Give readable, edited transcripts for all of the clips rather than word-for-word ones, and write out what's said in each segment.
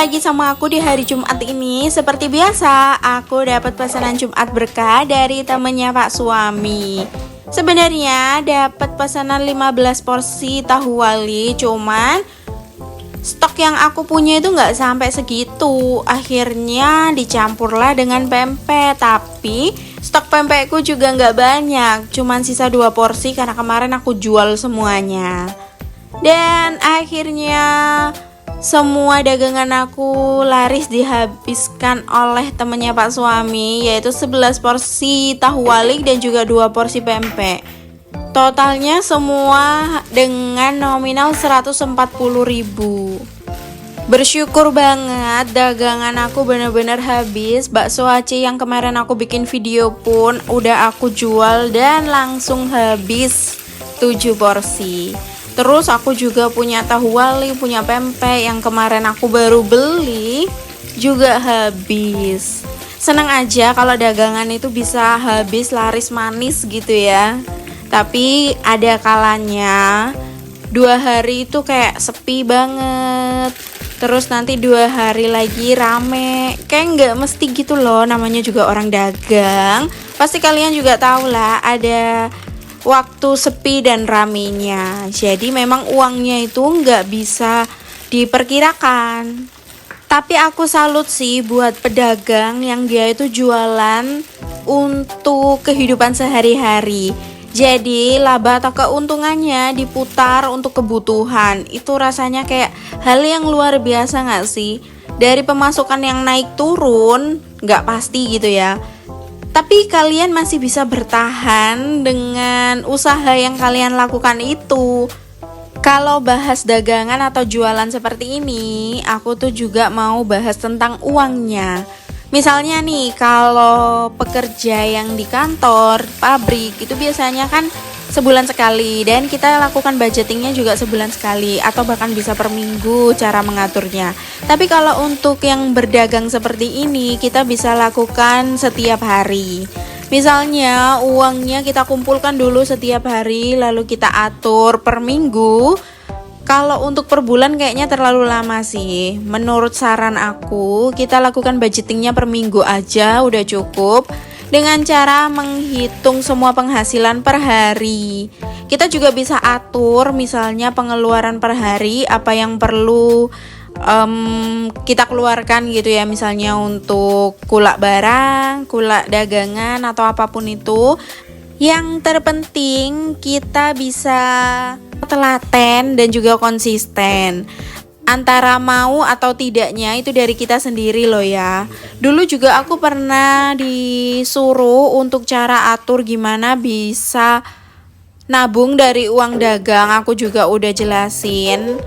lagi sama aku di hari Jumat ini. Seperti biasa, aku dapat pesanan Jumat berkah dari temennya Pak Suami. Sebenarnya dapat pesanan 15 porsi tahu wali, cuman stok yang aku punya itu nggak sampai segitu. Akhirnya dicampurlah dengan pempek, tapi stok pempekku juga nggak banyak, cuman sisa 2 porsi karena kemarin aku jual semuanya. Dan akhirnya semua dagangan aku laris dihabiskan oleh temennya Pak Suami, yaitu 11 porsi tahu walik dan juga 2 porsi pempek. Totalnya semua dengan nominal 140.000. Bersyukur banget dagangan aku benar-benar habis. Bakso Aceh yang kemarin aku bikin video pun udah aku jual dan langsung habis 7 porsi. Terus aku juga punya tahu wali, punya pempek yang kemarin aku baru beli juga habis. Senang aja kalau dagangan itu bisa habis laris manis gitu ya. Tapi ada kalanya 2 hari itu kayak sepi banget. Terus nanti 2 hari lagi rame. Kayak nggak mesti gitu loh, namanya juga orang dagang. Pasti kalian juga tahu lah ada waktu sepi dan ramenya. Jadi memang uangnya itu nggak bisa diperkirakan. Tapi aku salut sih buat pedagang yang dia itu jualan untuk kehidupan sehari-hari. Jadi laba atau keuntungannya diputar untuk kebutuhan. Itu rasanya kayak hal yang luar biasa gak sih? Dari pemasukan yang naik turun gak pasti gitu ya, tapi kalian masih bisa bertahan dengan usaha yang kalian lakukan itu. Kalau bahas dagangan atau jualan seperti ini, aku tuh juga mau bahas tentang uangnya. Misalnya nih, kalau pekerja yang di kantor, pabrik, itu biasanya kan sebulan sekali. Dan kita lakukan budgetingnya juga sebulan sekali, atau bahkan bisa per minggu cara mengaturnya. Tapi kalau untuk yang berdagang seperti ini, kita bisa lakukan setiap hari. Misalnya uangnya kita kumpulkan dulu setiap hari, lalu kita atur per minggu. Kalau untuk per bulan kayaknya terlalu lama sih. Menurut saran aku, kita lakukan budgetingnya per minggu aja udah cukup. Dengan cara menghitung semua penghasilan per hari. Kita juga bisa atur misalnya pengeluaran per hari, apa yang perlu kita keluarkan gitu ya. Misalnya untuk kulak barang, kulak dagangan atau apapun itu. Yang terpenting kita bisa telaten dan juga konsisten. Antara mau atau tidaknya itu dari kita sendiri loh ya. Dulu juga aku pernah disuruh untuk cara atur gimana bisa nabung dari uang dagang. Aku juga udah jelasin.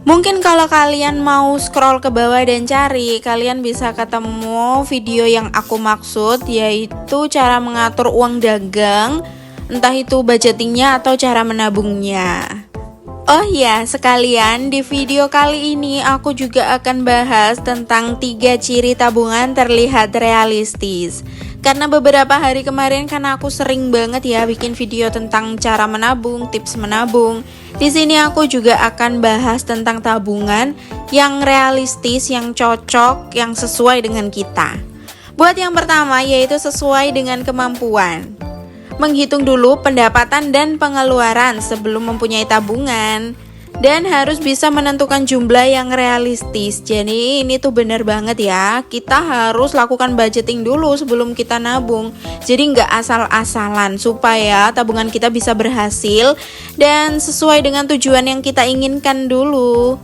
Mungkin kalau kalian mau scroll ke bawah dan cari, kalian bisa ketemu video yang aku maksud, yaitu cara mengatur uang dagang, entah itu budgetingnya atau cara menabungnya. Oh ya, sekalian di video kali ini aku juga akan bahas tentang 3 ciri tabungan terlihat realistis. Karena beberapa hari kemarin kan aku sering banget ya bikin video tentang cara menabung, tips menabung. Di sini aku juga akan bahas tentang tabungan yang realistis, yang cocok, yang sesuai dengan kita. Buat yang pertama yaitu sesuai dengan kemampuan. Menghitung dulu pendapatan dan pengeluaran sebelum mempunyai tabungan. Dan harus bisa menentukan jumlah yang realistis. Jadi ini tuh bener banget ya, kita harus lakukan budgeting dulu sebelum kita nabung. Jadi nggak asal-asalan, supaya tabungan kita bisa berhasil dan sesuai dengan tujuan yang kita inginkan dulu.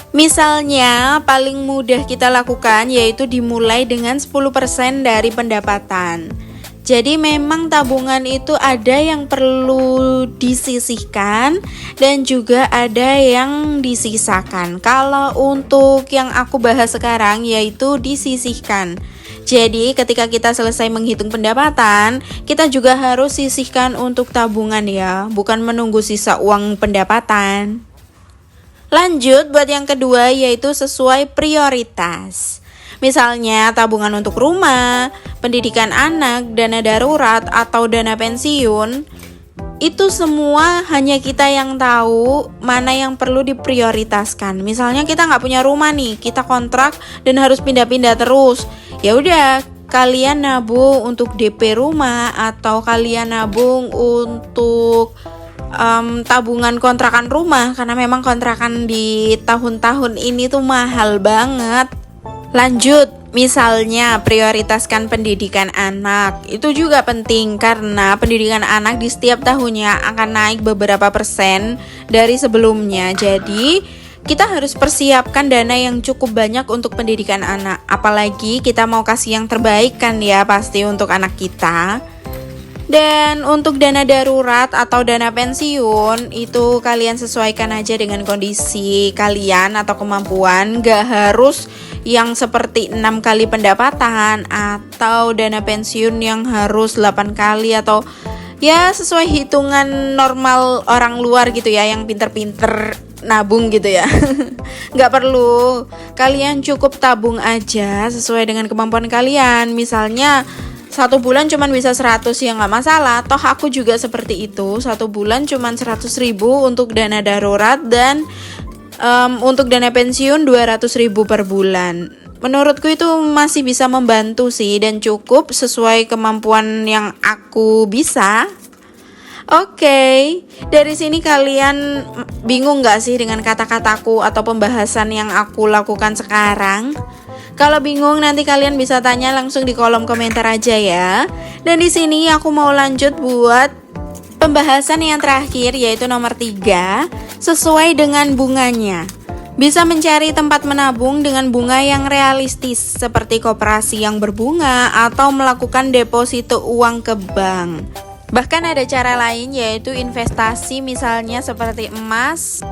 Misalnya paling mudah kita lakukan yaitu dimulai dengan 10% dari pendapatan. Jadi memang tabungan itu ada yang perlu disisihkan dan juga ada yang disisakan. Kalau untuk yang aku bahas sekarang yaitu disisihkan. Jadi ketika kita selesai menghitung pendapatan, kita juga harus sisihkan untuk tabungan ya, bukan menunggu sisa uang pendapatan. Lanjut buat yang kedua yaitu sesuai prioritas. Misalnya tabungan untuk rumah, pendidikan anak, dana darurat, atau dana pensiun. Itu semua hanya kita yang tahu mana yang perlu diprioritaskan. Misalnya kita nggak punya rumah nih, kita kontrak dan harus pindah-pindah terus. Ya udah, kalian nabung untuk DP rumah atau kalian nabung untuk tabungan kontrakan rumah, karena memang kontrakan di tahun-tahun ini tuh mahal banget. Lanjut, misalnya prioritaskan pendidikan anak. Itu juga penting karena pendidikan anak di setiap tahunnya akan naik beberapa persen dari sebelumnya. Jadi kita harus persiapkan dana yang cukup banyak untuk pendidikan anak. Apalagi kita mau kasih yang terbaik kan ya, pasti untuk anak kita. Dan untuk dana darurat atau dana pensiun, itu kalian sesuaikan aja dengan kondisi kalian atau kemampuan. Gak harus yang seperti 6 kali pendapatan atau dana pensiun yang harus 8 kali atau ya sesuai hitungan normal orang luar gitu ya, yang pinter-pinter nabung gitu ya. Gak perlu, kalian cukup tabung aja sesuai dengan kemampuan kalian. Misalnya 1 bulan cuman bisa 100 ya nggak masalah. Toh aku juga seperti itu, 1 bulan cuman 100.000 untuk dana darurat dan untuk dana pensiun 200.000 per bulan. Menurutku itu masih bisa membantu sih dan cukup sesuai kemampuan yang aku bisa. Oke, dari sini kalian bingung gak sih dengan kata-kataku atau pembahasan yang aku lakukan sekarang? Kalau bingung nanti kalian bisa tanya langsung di kolom komentar aja ya. Dan di sini aku mau lanjut buat pembahasan yang terakhir, yaitu nomor 3, sesuai dengan bunganya. Bisa mencari tempat menabung dengan bunga yang realistis seperti koperasi yang berbunga atau melakukan deposito uang ke bank. Bahkan ada cara lain, yaitu investasi, misalnya seperti emas.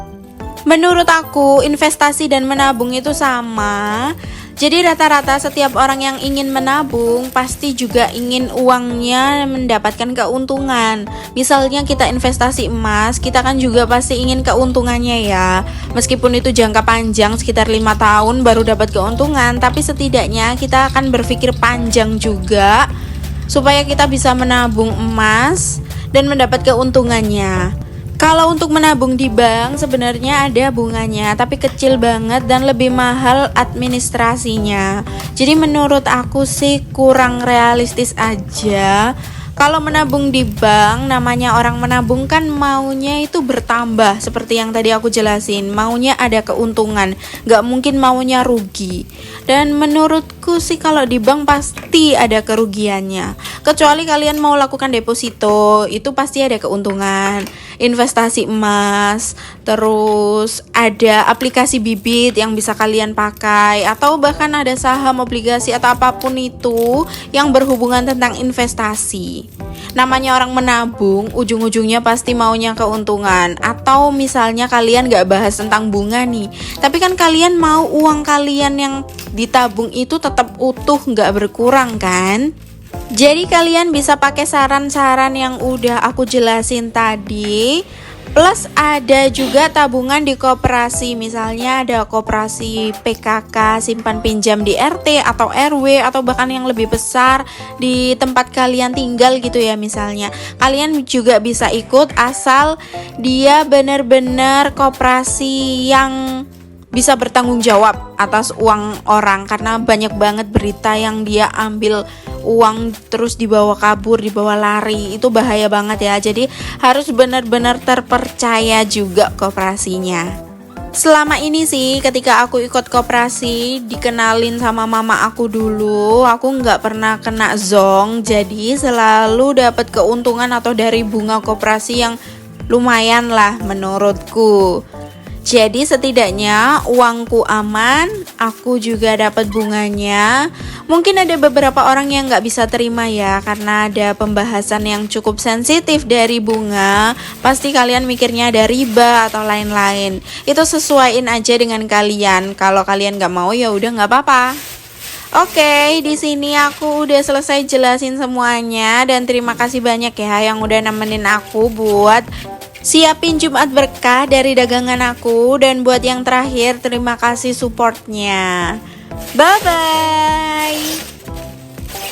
Menurut aku investasi dan menabung itu sama. Jadi rata-rata setiap orang yang ingin menabung pasti juga ingin uangnya mendapatkan keuntungan. Misalnya kita investasi emas, kita kan juga pasti ingin keuntungannya ya. Meskipun itu jangka panjang sekitar 5 tahun baru dapat keuntungan, tapi setidaknya kita akan berpikir panjang juga supaya kita bisa menabung emas dan mendapat keuntungannya. Kalau untuk menabung di bank sebenarnya ada bunganya, tapi kecil banget dan lebih mahal administrasinya. Jadi menurut aku sih kurang realistis aja. Kalau menabung di bank, namanya orang menabung kan maunya itu bertambah, seperti yang tadi aku jelasin. Maunya ada keuntungan, gak mungkin maunya rugi. Dan menurutku sih kalau di bank pasti ada kerugiannya. Kecuali kalian mau lakukan deposito, itu pasti ada keuntungan. Investasi emas, terus ada aplikasi bibit yang bisa kalian pakai, atau bahkan ada saham, obligasi atau apapun itu yang berhubungan tentang investasi. Namanya orang menabung, ujung-ujungnya pasti maunya keuntungan. Atau misalnya kalian gak bahas tentang bunga nih, tapi kan kalian mau uang kalian yang ditabung itu tetap utuh, gak berkurang kan? Jadi kalian bisa pakai saran-saran yang udah aku jelasin tadi. Plus ada juga tabungan di koperasi, misalnya ada koperasi PKK, simpan pinjam di RT atau RW, atau bahkan yang lebih besar di tempat kalian tinggal gitu ya. Misalnya kalian juga bisa ikut asal dia benar-benar koperasi yang bisa bertanggung jawab atas uang orang, karena banyak banget berita yang dia ambil uang terus dibawa kabur, dibawa lari, itu bahaya banget ya. Jadi harus benar-benar terpercaya juga koperasinya. Selama ini sih ketika aku ikut koperasi, dikenalin sama mama aku dulu, aku nggak pernah kena zonk, jadi selalu dapat keuntungan atau dari bunga koperasi yang lumayan lah menurutku. Jadi setidaknya uangku aman, aku juga dapat bunganya. Mungkin ada beberapa orang yang nggak bisa terima ya, karena ada pembahasan yang cukup sensitif dari bunga. Pasti kalian mikirnya ada riba atau lain-lain. Itu sesuaiin aja dengan kalian. Kalau kalian nggak mau ya udah nggak apa-apa. Oke, di sini aku udah selesai jelasin semuanya, dan terima kasih banyak ya yang udah nemenin aku buat siapin Jumat berkah dari dagangan aku. Dan buat yang terakhir, terima kasih supportnya. Bye-bye.